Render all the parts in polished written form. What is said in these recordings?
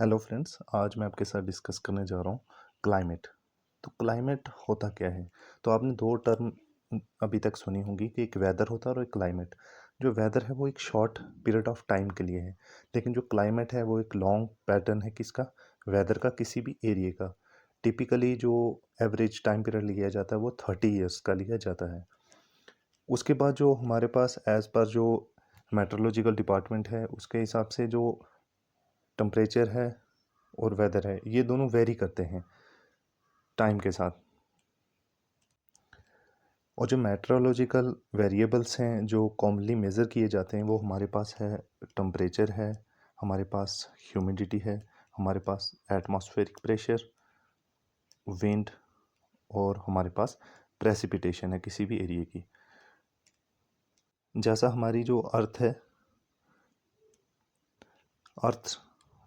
Hello friends, आज मैं आपके साथ डिस्कस करने जा रहा हूँ क्लाइमेट। तो क्लाइमेट होता क्या है? तो आपने दो टर्म अभी तक सुनी होंगी कि एक वेदर होता है और एक क्लाइमेट। जो वेदर है वो एक शॉर्ट पीरियड ऑफ टाइम के लिए है, लेकिन जो क्लाइमेट है वो एक लॉन्ग पैटर्न है किसका? वेदर का, किसी भी एरिया का। टिपिकली जो एवरेज टाइम पीरियड लिया जाता है वो 30 ईयर्स का लिया जाता है। उसके बाद जो हमारे पास एज़ पर जो मेट्रोलॉजिकल डिपार्टमेंट है उसके हिसाब से जो टेम्परेचर है और वेदर है ये दोनों वेरी करते हैं टाइम के साथ। और जो मेट्रोलॉजिकल वेरिएबल्स हैं जो कॉमनली मेज़र किए जाते हैं वो हमारे पास है टेम्परेचर है, हमारे पास ह्यूमिडिटी है, हमारे पास एटमॉस्फेरिक प्रेशर, विंड और हमारे पास प्रेसिपिटेशन है किसी भी एरिया की। जैसा हमारी जो अर्थ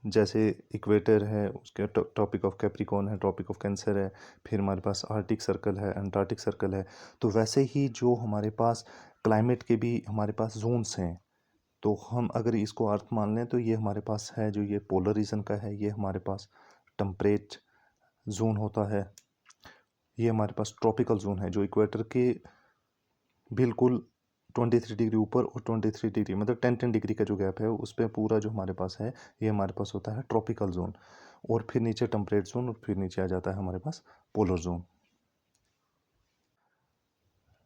जैसे इक्वेटर है उसके ट्रॉपिक ऑफ कैप्रिकॉर्न है, ट्रॉपिक ऑफ कैंसर है, फिर हमारे पास आर्टिक सर्कल है, अंटार्कटिक सर्कल है। तो वैसे ही जो हमारे पास क्लाइमेट के भी हमारे पास जोन्स हैं। तो हम अगर इसको अर्थ मान लें तो ये हमारे पास है, जो ये पोलर रीजन का है ये हमारे पास टेम्परेट जोन होता है। ये हमारे पास ट्रॉपिकल जोन है जो इक्वेटर के बिल्कुल 23 डिग्री ऊपर और 23 डिग्री मतलब 10-10 डिग्री का जो गैप है उस पर पूरा जो हमारे पास है ये हमारे पास होता है ट्रॉपिकल जोन। और फिर नीचे टेम्परेट जोन और फिर नीचे आ जाता है हमारे पास पोलर जोन।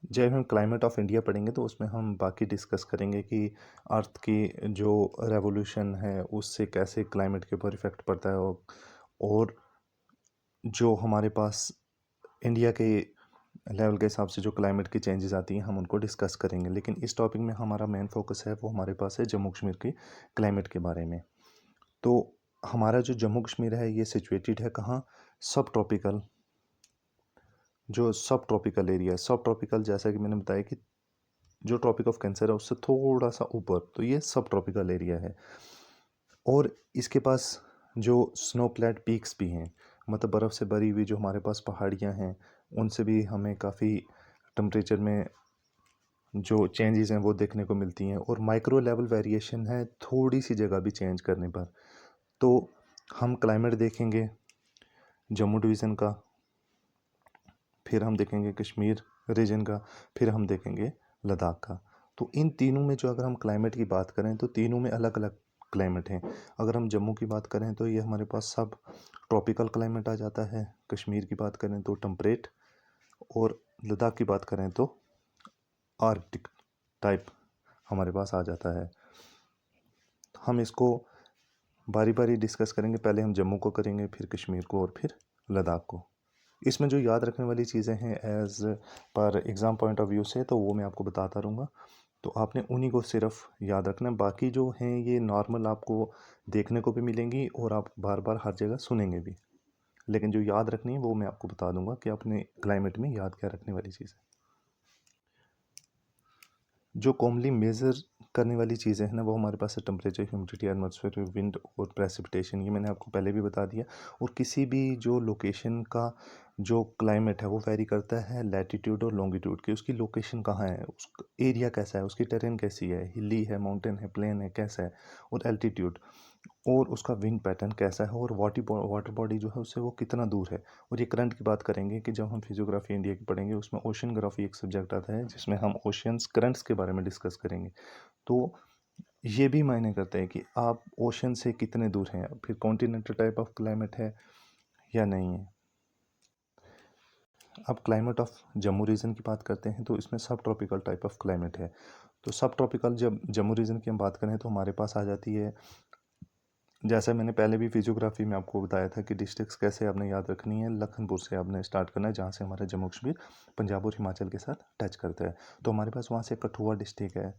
जब हम क्लाइमेट ऑफ इंडिया पढ़ेंगे तो उसमें हम बाकी डिस्कस करेंगे कि अर्थ की जो रेवोल्यूशन है उससे कैसे क्लाइमेट के ऊपर इफ़ेक्ट पड़ता है। और जो हमारे पास इंडिया के लेवल के हिसाब से जो क्लाइमेट की चेंजेस आती हैं हम उनको डिस्कस करेंगे, लेकिन इस टॉपिक में हमारा मेन फोकस है वो हमारे पास है जम्मू कश्मीर की क्लाइमेट के बारे में। तो हमारा जो जम्मू कश्मीर है ये सिचुएटेड है कहाँ? सब ट्रॉपिकल, जो सब ट्रॉपिकल एरिया है। सब ट्रॉपिकल जैसा कि मैंने बताया कि जो ट्रॉपिक ऑफ कैंसर है उससे थोड़ा सा ऊपर, तो ये सब ट्रॉपिकल एरिया है। और इसके पास जो स्नो क्लैड पीक्स भी हैं, मतलब बर्फ़ से भरी हुई जो हमारे पास पहाड़ियाँ हैं उनसे भी हमें काफ़ी टेम्परेचर में जो चेंजेस हैं वो देखने को मिलती हैं। और माइक्रो लेवल वेरिएशन है थोड़ी सी जगह भी चेंज करने पर। तो हम क्लाइमेट देखेंगे जम्मू डिवीज़न का, फिर हम देखेंगे कश्मीर रीजन का, फिर हम देखेंगे लद्दाख का। तो इन तीनों में जो अगर हम क्लाइमेट की बात करें तो तीनों में अलग अलग क्लाइमेट हैं। अगर हम जम्मू की बात करें तो ये हमारे पास सब ट्रॉपिकल क्लाइमेट आ जाता है। कश्मीर की बात करें तो टेम्परेट, और लद्दाख की बात करें तो आर्कटिक टाइप हमारे पास आ जाता है। हम इसको बारी बारी डिस्कस करेंगे, पहले हम जम्मू को करेंगे, फिर कश्मीर को और फिर लद्दाख को। इसमें जो याद रखने वाली चीज़ें हैं as per exam point of view से तो वो मैं आपको बताता रहूँगा। तो आपने उन्हीं को सिर्फ याद रखना है, बाकी जो हैं ये नॉर्मल आपको देखने को भी मिलेंगी और आप बार बार हर जगह सुनेंगे भी। लेकिन जो याद रखनी है वो मैं आपको बता दूंगा कि अपने क्लाइमेट में याद क्या रखने वाली चीज़ है। जो कॉमनली मेज़र करने वाली चीज़ें हैं ना वो हमारे पास है टेम्परेचर, ह्यूमिडिटी, एटमॉस्फेयर, विंड और प्रेसिपिटेशन। ये मैंने आपको पहले भी बता दिया। और किसी भी जो लोकेशन का जो क्लाइमेट है वो वेरी करता है लैटीट्यूड और लॉन्गिट्यूड की। उसकी लोकेशन कहाँ है, उस एरिया कैसा है, उसकी टेरेन कैसी है, हिली है, माउंटेन है, प्लेन है, कैसा है, और एल्टीट्यूड, और उसका विंड पैटर्न कैसा है, और वाटर बॉडी जो है उससे वो कितना दूर है। और ये करंट की बात करेंगे कि जब हम फिजियोग्राफी इंडिया की पढ़ेंगे उसमें ओशनग्राफी एक सब्जेक्ट आता है जिसमें हम ओशियंस करंट्स के बारे में डिस्कस करेंगे। तो ये भी मायने करता है कि आप ओशन से कितने दूर हैं, फिर कॉन्टिनेंटल टाइप ऑफ क्लाइमेट है या नहीं है। अब क्लाइमेट ऑफ जम्मू रीजन की बात करते हैं तो इसमें सब ट्रॉपिकल टाइप ऑफ क्लाइमेट है। तो सब ट्रॉपिकल जब जम्मू रीजन की हम बात करें तो हमारे पास आ जाती है, जैसा मैंने पहले भी फिजियोग्राफी में आपको बताया था कि डिस्ट्रिक्ट्स कैसे आपने याद रखनी है। लखनपुर से आपने स्टार्ट करना है जहाँ से हमारा जम्मू कश्मीर पंजाब और हिमाचल के साथ टच करता है। तो हमारे पास वहाँ से कठुआ डिस्ट्रिक्ट है,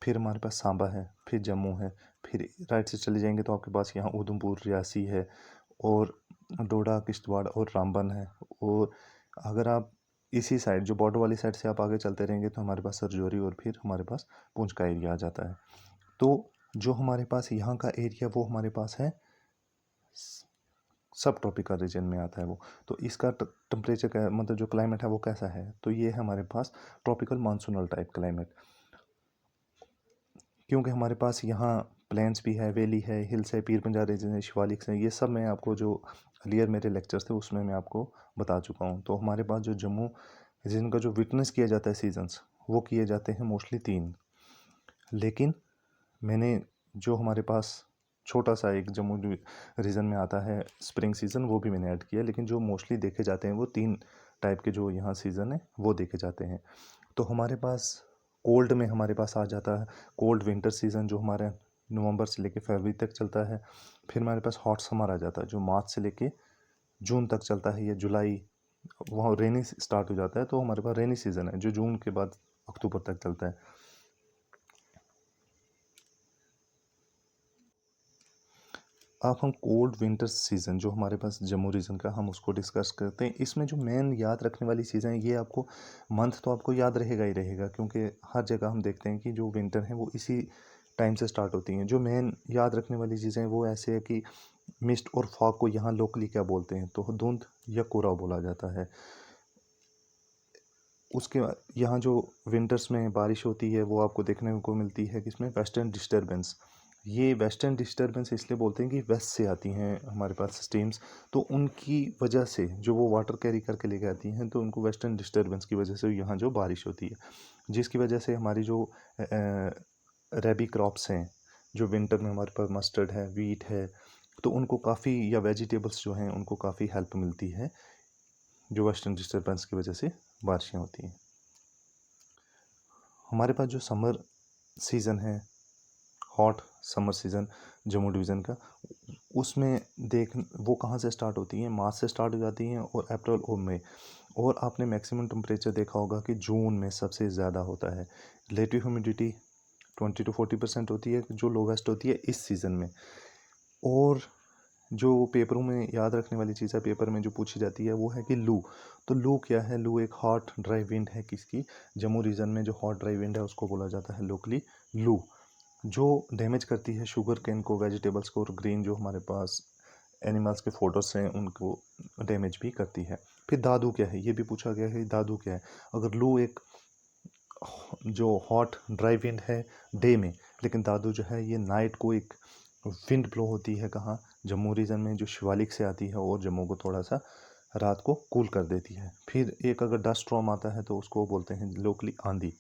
फिर हमारे पास सांबा है, फिर जम्मू है, फिर राइट से चले जाएंगे तो आपके पास यहाँ उधमपुर, रियासी है, और डोडा, किश्तवाड़ और रामबन है। और अगर आप इसी साइड जो बॉर्डर वाली साइड से आप आगे चलते रहेंगे तो हमारे पास सरजौरी और फिर हमारे पास पुंछ का एरिया आ जाता है। तो जो हमारे पास यहाँ का एरिया वो हमारे पास है सब ट्रॉपिकल रीजन में आता है वो। तो इसका टेम्परेचर का मतलब जो क्लाइमेट है वो कैसा है, तो ये है हमारे पास ट्रॉपिकल मानसूनल टाइप क्लाइमेट। क्योंकि हमारे पास यहाँ प्लेन्स भी है, वैली है, हिल्स है, पीर पंजाल रीजन है, शिवालिक्स है। ये सब मैं आपको जो अर्लियर मेरे लेक्चर्स थे उसमें मैं आपको बता चुका हूँ। तो हमारे पास जो जम्मू रीजन का जो विटनेस किया जाता है सीजन्स, वो किए जाते हैं मोस्टली 3। लेकिन मैंने जो हमारे पास छोटा सा एक जम्मू रीजन में आता है स्प्रिंग सीज़न, वो भी मैंने ऐड किया। लेकिन जो मोस्टली देखे जाते हैं वो 3 टाइप के जो यहाँ सीज़न है वो देखे जाते हैं। तो हमारे पास कोल्ड में हमारे पास आ जाता है कोल्ड विंटर सीज़न, जो हमारे नवंबर से लेके फरवरी तक चलता है। फिर हमारे पास हॉट समर आ जाता है जो मार्च से लेके जून तक चलता है, या जुलाई, वहाँ रेनी स्टार्ट हो जाता है। तो हमारे पास रेनी सीज़न है जो जून के बाद अक्टूबर तक चलता है। अब हम कोल्ड विंटर सीज़न जो हमारे पास जम्मू रीजन का, हम उसको डिस्कस करते हैं। इसमें जो मेन याद रखने वाली चीज़ें हैं, ये आपको मंथ तो आपको याद रहेगा ही रहेगा, क्योंकि हर जगह हम देखते हैं कि जो विंटर है वो इसी टाइम से स्टार्ट होती हैं। जो मेन याद रखने वाली चीज़ें हैं वो ऐसे है कि मिस्ट और फॉग को यहाँ लोकली क्या बोलते हैं, तो धुंध या कोहरा बोला जाता है। उसके बाद यहाँ जो विंटर्स में बारिश होती है वो आपको देखने को मिलती है किसमें, वेस्टर्न डिस्टर्बेंस। ये वेस्टर्न डिस्टर्बेंस इसलिए बोलते हैं कि वेस्ट से आती हैं हमारे पास स्ट्रीम्स, तो उनकी वजह से जो वो वाटर कैरी करके लेके आती हैं, तो उनको वेस्टर्न डिस्टर्बेंस की वजह से यहाँ जो बारिश होती है, जिसकी वजह से हमारी जो रैबी क्रॉप्स हैं, जो विंटर में हमारे पास मस्टर्ड है, वीट है, तो उनको काफ़ी, या वेजिटेबल्स जो हैं उनको काफ़ी हेल्प मिलती है जो वेस्टर्न डिस्टर्बेंस की वजह से बारिशें होती हैं। हमारे पास जो समर सीज़न है, hot summer season Jammu division का, उसमें देख वो कहाँ से स्टार्ट होती हैं, मार्च से स्टार्ट हो जाती हैं और अप्रैल और मई। और आपने मैक्सिमम टेम्परेचर देखा होगा कि जून में सबसे ज़्यादा होता है। रिलेटिव ह्यूमिडिटी 20 to 40% होती है जो लोवेस्ट होती है इस सीज़न में। और जो पेपरों में याद रखने वाली चीज़ है, पेपर में जो पूछी जाती है वो है कि लू। तो लू क्या है, लू एक हॉट ड्राई विंड है किसकी, जम्मू रीजन में जो हॉट ड्राई विंड है उसको बोला जाता है लोकली लू, जो डैमेज करती है शुगर केन को, वेजिटेबल्स को, और ग्रीन जो हमारे पास एनिमल्स के फोटोस हैं उनको डैमेज भी करती है। फिर दादू क्या है, ये भी पूछा गया है दादू क्या है। अगर लू एक जो हॉट ड्राई विंड है डे में, लेकिन दादू जो है ये नाइट को एक विंड ब्लो होती है कहाँ, जम्मू रीजन में, जो शिवालिक से आती है और जम्मू को थोड़ा सा रात को कूल कर देती है। फिर एक अगर डस्ट स्टॉर्म आता है तो उसको बोलते हैं लोकली आंधी।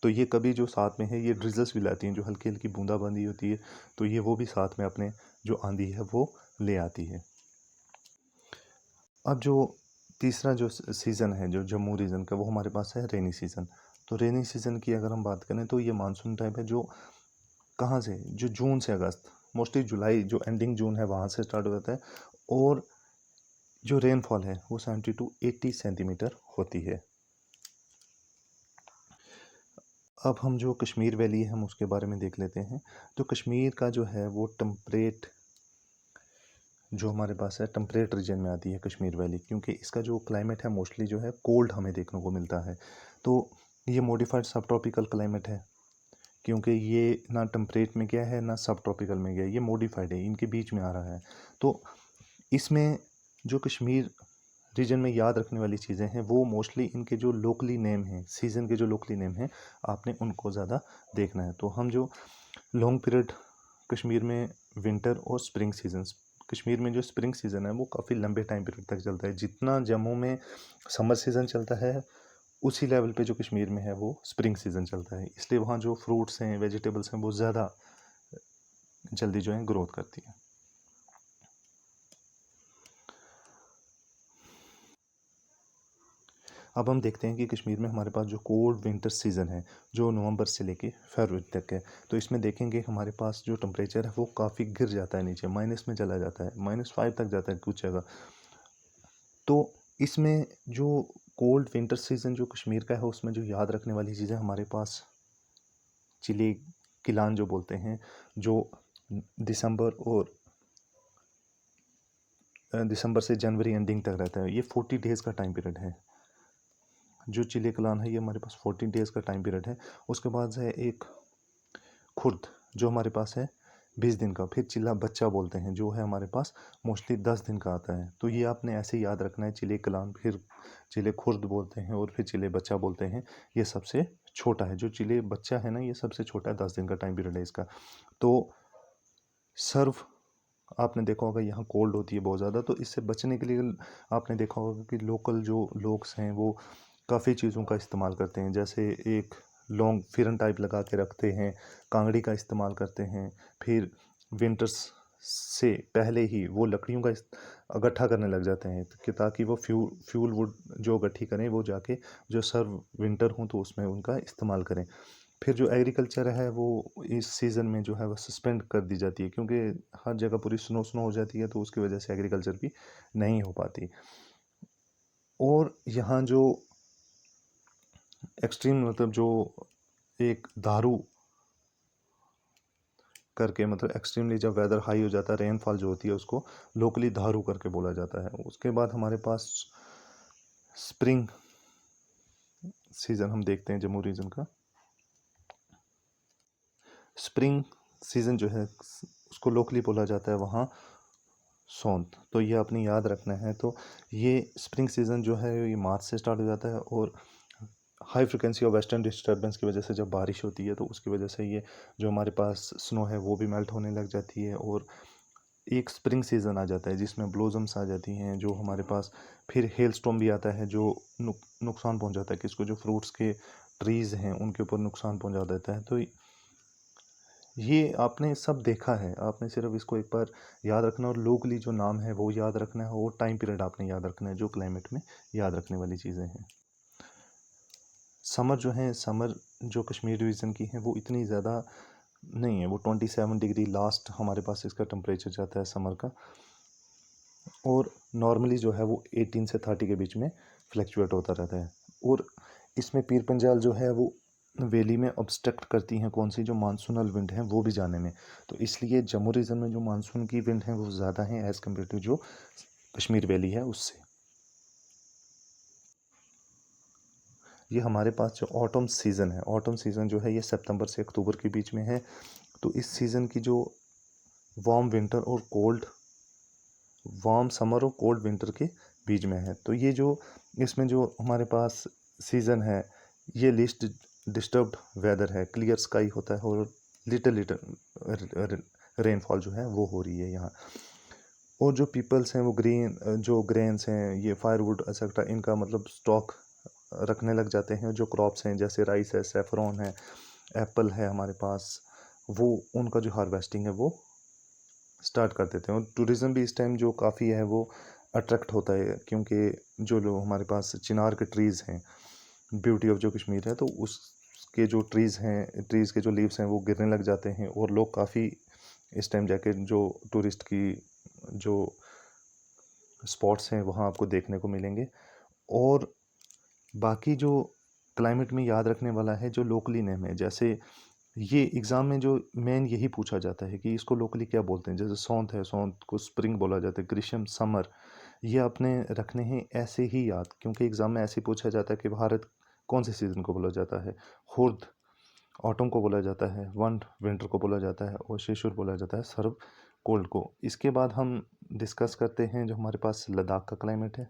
तो ये कभी जो साथ में है ये ड्रिजल्स भी लाती हैं, जो हल्की हल्की बूंदाबांदी होती है, तो ये वो भी साथ में अपने जो आंधी है वो ले आती है। अब जो तीसरा जो सीज़न है जो जम्मू रीजन का, वो हमारे पास है रेनी सीज़न। तो रेनी सीज़न की अगर हम बात करें तो ये मानसून टाइप है जो कहाँ से, जो जून से अगस्त, मोस्टली जुलाई जो एंडिंग जून है वहाँ से स्टार्ट हो जाता है। और जो रेनफॉल है वो 70 to 80 सेंटीमीटर होती है। अब हम जो कश्मीर वैली है हम उसके बारे में देख लेते हैं। तो कश्मीर का जो है वो टेम्परेट, जो हमारे पास है टेम्परेट रीजन में आती है कश्मीर वैली, क्योंकि इसका जो क्लाइमेट है मोस्टली जो है कोल्ड हमें देखने को मिलता है। तो ये मॉडिफाइड सब ट्रॉपिकल क्लाइमेट है, क्योंकि ये ना टेम्परेट में गया है ना सब ट्रॉपिकल में गया है, ये मॉडिफाइड है, इनके बीच में आ रहा है। तो इसमें जो कश्मीर रीजन में याद रखने वाली चीज़ें हैं वो मोस्टली इनके जो लोकली नेम हैं, सीज़न के जो लोकली नेम हैं, आपने उनको ज़्यादा देखना है। तो हम जो लॉन्ग पीरियड कश्मीर में विंटर और स्प्रिंग सीजन्स, कश्मीर में जो स्प्रिंग सीज़न है वो काफ़ी लंबे टाइम पीरियड तक चलता है। जितना जम्मू में समर सीज़न चलता है उसी लेवल पे जो कश्मीर में है वो स्प्रिंग सीज़न चलता है, इसलिए वहाँ जो फ्रूट्स हैं, वेजिटेबल्स हैं, वो ज़्यादा जल्दी जो है ग्रोथ करती है। अब हम देखते हैं कि कश्मीर में हमारे पास जो कोल्ड विंटर सीज़न है जो नवंबर से लेके फरवरी तक है, तो इसमें देखेंगे हमारे पास जो टेम्परेचर है वो काफ़ी गिर जाता है, नीचे माइनस में चला जाता है, -5 तक जाता है कुछ जगह। तो इसमें जो कोल्ड विंटर सीज़न जो कश्मीर का है उसमें जो याद रखने वाली चीज़ें हमारे पास चिली किलान जो बोलते हैं, जो दिसंबर और दिसंबर से जनवरी एंडिंग तक रहता है, ये 40 डेज़ का टाइम पीरियड है। जो चिली कलान है ये हमारे पास 14 डेज़ का टाइम पीरियड है। उसके बाद है एक खुर्द जो हमारे पास है 20 दिन का। फिर चिल्ला बच्चा बोलते हैं जो है हमारे पास मोस्टली 10 दिन का आता है। तो ये आपने ऐसे याद रखना है, चिले कलान, फिर चिले खुर्द बोलते हैं और फिर चिले बच्चा बोलते हैं, ये सबसे छोटा है, जो चिले बच्चा है ना ये सबसे छोटा है, 10 दिन का टाइम पीरियड है इसका। तो सर्व आपने देखा होगा यहाँ कोल्ड होती है बहुत ज़्यादा, तो इससे बचने के लिए आपने देखा होगा कि लोकल जो लोग हैं वो काफ़ी चीज़ों का इस्तेमाल करते हैं, जैसे एक लॉन्ग फिरन टाइप लगा के रखते हैं, कांगड़ी का इस्तेमाल करते हैं, फिर विंटर्स से पहले ही वो लकड़ियों का इकट्ठा करने लग जाते हैं कि ताकि वो फ्यूल वुड जो इकट्ठी करें वो जाके जो सर्व विंटर हो तो उसमें उनका इस्तेमाल करें। फिर जो एग्रीकल्चर है वो इस सीज़न में जो है वो सस्पेंड कर दी जाती है, क्योंकि हर जगह पूरी स्नो स्नो हो जाती है, तो उसकी वजह से एग्रीकल्चर भी नहीं हो पाती। और यहाँ जो एक्सट्रीम मतलब जो एक दारू करके, मतलब एक्सट्रीमली जब वेदर हाई हो जाता है, रेनफॉल जो होती है उसको लोकली दारू करके बोला जाता है। उसके बाद हमारे पास स्प्रिंग सीज़न हम देखते हैं जम्मू रीजन का। स्प्रिंग सीज़न जो है उसको लोकली बोला जाता है वहाँ सौंत। तो ये अपनी याद रखना है। तो ये स्प्रिंग सीज़न जो है ये मार्च से स्टार्ट हो जाता है, और हाई फ्रिक्वेंसी और वेस्टर्न डिस्टर्बेंस की वजह से जब बारिश होती है तो उसकी वजह से ये जो हमारे पास स्नो है वो भी मेल्ट होने लग जाती है, और एक स्प्रिंग सीज़न आ जाता है जिसमें ब्लोजम्स आ जाती हैं जो हमारे पास। फिर हेल स्टॉर्म भी आता है जो नुकसान पहुंचाता है किसको, जो फ्रूट्स के ट्रीज़ हैं उनके ऊपर नुकसान पहुंचा देता है। तो ये आपने सब देखा है, आपने सिर्फ इसको एक बार याद रखना, और लोकली जो नाम है वो याद रखना है, और टाइम पीरियड आपने याद रखना है जो क्लाइमेट में याद रखने वाली चीज़ें हैं। समर जो है, समर जो कश्मीर रीजन की है वो इतनी ज़्यादा नहीं है, वो 27 डिग्री लास्ट हमारे पास इसका टेम्परेचर जाता है समर का, और नॉर्मली जो है वो 18 से 30 के बीच में फ्लैक्चुएट होता रहता है। और इसमें पीर पंजाल जो है वो वैली में ऑब्स्ट्रक्ट करती हैं कौन सी, जो मानसूनल विंड हैं वो भी जाने में। तो इसलिए जम्मू रीजन में जो मानसून की विंड हैं वो ज़्यादा हैं एज़ कम्पेयर टू जो कश्मीर वैली है उससे। ये हमारे पास जो ऑटम सीज़न है, ऑटम सीज़न जो है ये सितंबर से अक्टूबर के बीच में है। तो इस सीज़न की जो वार्म विंटर और कोल्ड, वार्म समर और कोल्ड विंटर के बीच में है। तो ये जो इसमें जो हमारे पास सीज़न है ये लिस्ट डिस्टर्ब्ड वेदर है, क्लियर स्काई होता है, और लिटिल लिटिल रेनफॉल जो है वो हो रही है यहाँ। और जो पीपल्स हैं वो ग्रीन जो ग्रेन्स हैं, ये फायरवुड एक्सेट्रा, इनका मतलब स्टॉक रखने लग जाते हैं। जो क्रॉप्स हैं जैसे राइस है, सेफ्रॉन है, एप्पल है हमारे पास, वो उनका जो हार्वेस्टिंग है वो स्टार्ट कर देते हैं। और टूरिज़्म भी इस टाइम जो काफ़ी है वो अट्रैक्ट होता है, क्योंकि जो लोग हमारे पास चिनार के ट्रीज़ हैं, ब्यूटी ऑफ जो कश्मीर है, तो उसके जो ट्रीज़ हैं, ट्रीज़ के जो लीव्स हैं वो गिरने लग जाते हैं, और लोग काफ़ी इस टाइम जाके जो टूरिस्ट की जो स्पॉट्स हैं वहाँ आपको देखने को मिलेंगे। और बाकी जो क्लाइमेट में याद रखने वाला है जो लोकली नेम है, जैसे ये एग्ज़ाम में जो मेन यही पूछा जाता है कि इसको लोकली क्या बोलते हैं। जैसे सौंत है, सौंत को स्प्रिंग बोला जाता है, ग्रीष्म समर, ये आपने रखने हैं ऐसे ही याद, क्योंकि एग्ज़ाम में ऐसे पूछा जाता है कि भारत कौन से सीज़न को बोला जाता है। हुर्द ऑटम को बोला जाता है, वंट विंटर को बोला जाता है, और शेषुर बोला जाता है सर्व कोल्ड को। इसके बाद हम डिस्कस करते हैं जो हमारे पास लद्दाख का क्लाइमेट है।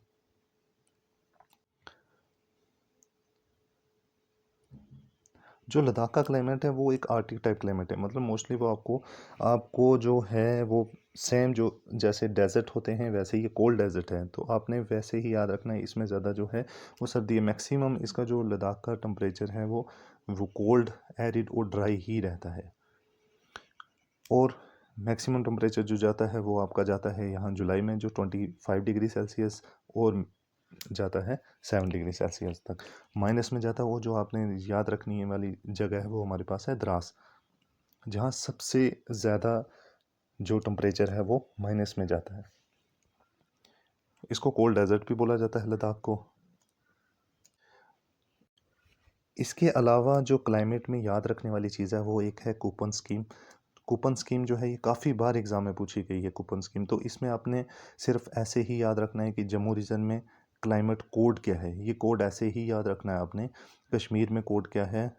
जो लद्दाख का क्लाइमेट है वो एक आर्टिक टाइप क्लाइमेट है, मतलब मोस्टली वो आपको आपको जो है वो सेम जो जैसे डेजर्ट होते हैं वैसे ही कोल्ड डेजर्ट है, तो आपने वैसे ही याद रखना है। इसमें ज़्यादा जो है वो सर्दी है, मैक्सिमम इसका जो लद्दाख का टेम्परेचर है वो कोल्ड एरिड और ड्राई ही रहता है। और मैक्सिमम टेम्परेचर जो जाता है वो आपका जाता है यहाँ जुलाई में जो 25 डिग्री सेल्सियस, और जाता है 7 डिग्री सेल्सियस तक। माइनस में जाता है वो जो आपने याद रखनी वाली जगह है वो हमारे पास है द्रास, जहाँ सबसे ज़्यादा जो टेम्परेचर है वो माइनस में जाता है। इसको कोल्ड डेजर्ट भी बोला जाता है लद्दाख को। इसके अलावा जो क्लाइमेट में याद रखने वाली चीज़ है वो एक है कूपन स्कीम। कूपन स्कीम जो है ये काफ़ी बार एग्ज़ाम में पूछी गई है कूपन स्कीम। तो इसमें आपने सिर्फ ऐसे ही याद रखना है कि जम्मू रीजन में क्लाइमेट कोड क्या है, ये कोड ऐसे ही याद रखना है आपने। कश्मीर में कोड क्या है,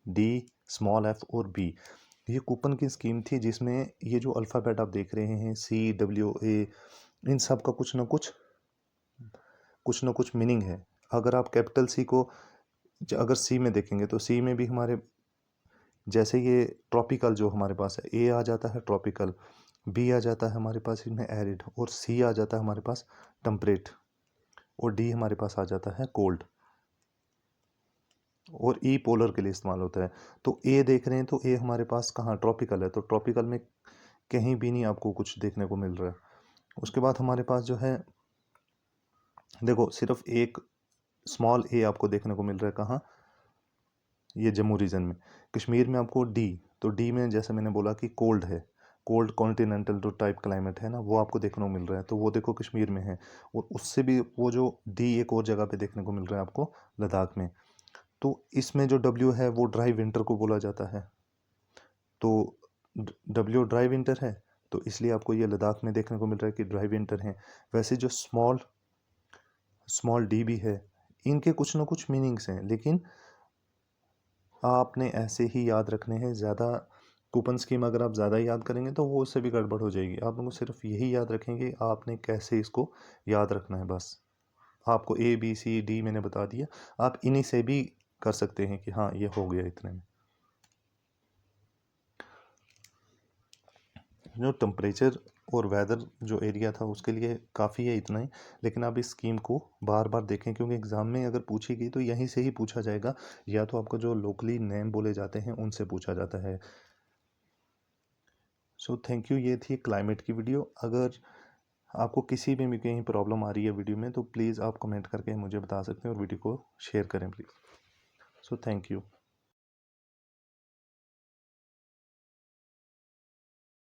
डी, स्मॉल एफ और बी। ये कूपन की स्कीम थी जिसमें ये जो अल्फ़ाबेट आप देख रहे हैं सी डब्ल्यू ए, इन सब का कुछ ना कुछ मीनिंग है। अगर आप कैपिटल सी को अगर सी में देखेंगे तो सी में भी हमारे जैसे ये ट्रॉपिकल जो हमारे पास है, ए आ जाता है ट्रॉपिकल, बी आ जाता है हमारे पास इसमें एरिड, और सी आ जाता है हमारे पास टेम्परेट, और डी हमारे पास आ जाता है कोल्ड, और ई पोलर के लिए इस्तेमाल होता है। तो ए देख रहे हैं तो ए हमारे पास कहाँ ट्रॉपिकल है, तो ट्रॉपिकल में कहीं भी नहीं आपको कुछ देखने को मिल रहा है। उसके बाद हमारे पास जो है, देखो सिर्फ एक स्मॉल ए आपको देखने को मिल रहा है कहाँ, ये जम्मू रीजन में। कश्मीर में आपको डी, तो डी में जैसे मैंने बोला कि कोल्ड है, कोल्ड कॉन्टिनेंटल जो टाइप क्लाइमेट है ना, वो आपको देखने को मिल रहा है, तो वो देखो कश्मीर में है। और उससे भी वो जो डी एक और जगह पे देखने को मिल रहा है आपको लद्दाख में। तो इसमें जो डब्ल्यू है वो ड्राई विंटर को बोला जाता है, तो डब्ल्यू ड्राई विंटर है, तो इसलिए आपको ये लद्दाख में देखने को मिल रहा है कि ड्राई विंटर है। वैसे जो स्मॉल स्मॉल डी भी है, इनके कुछ ना कुछ मीनिंग्स हैं, लेकिन आपने ऐसे ही याद रखने हैं। ज़्यादा कूपन स्कीम अगर आप ज़्यादा याद करेंगे तो वो उससे भी गड़बड़ हो जाएगी। आप लोगों को सिर्फ यही याद रखेंगे आपने कैसे इसको याद रखना है बस। आपको ए बी सी डी मैंने बता दिया, आप इन्हीं से भी कर सकते हैं कि हाँ ये हो गया इतने में। जो टेम्परेचर और वेदर जो एरिया था उसके लिए काफ़ी है इतना ही, लेकिन आप इस स्कीम को बार बार देखें क्योंकि एग्ज़ाम में अगर पूछी गई तो यहीं से ही पूछा जाएगा, या तो आपको जो लोकली नेम बोले जाते हैं उनसे पूछा जाता है। सो थैंक यू, ये थी क्लाइमेट की वीडियो। अगर आपको किसी भी कहीं प्रॉब्लम आ रही है वीडियो में तो प्लीज़ आप कमेंट करके मुझे बता सकते हैं, और वीडियो को शेयर करें प्लीज़। So thank you.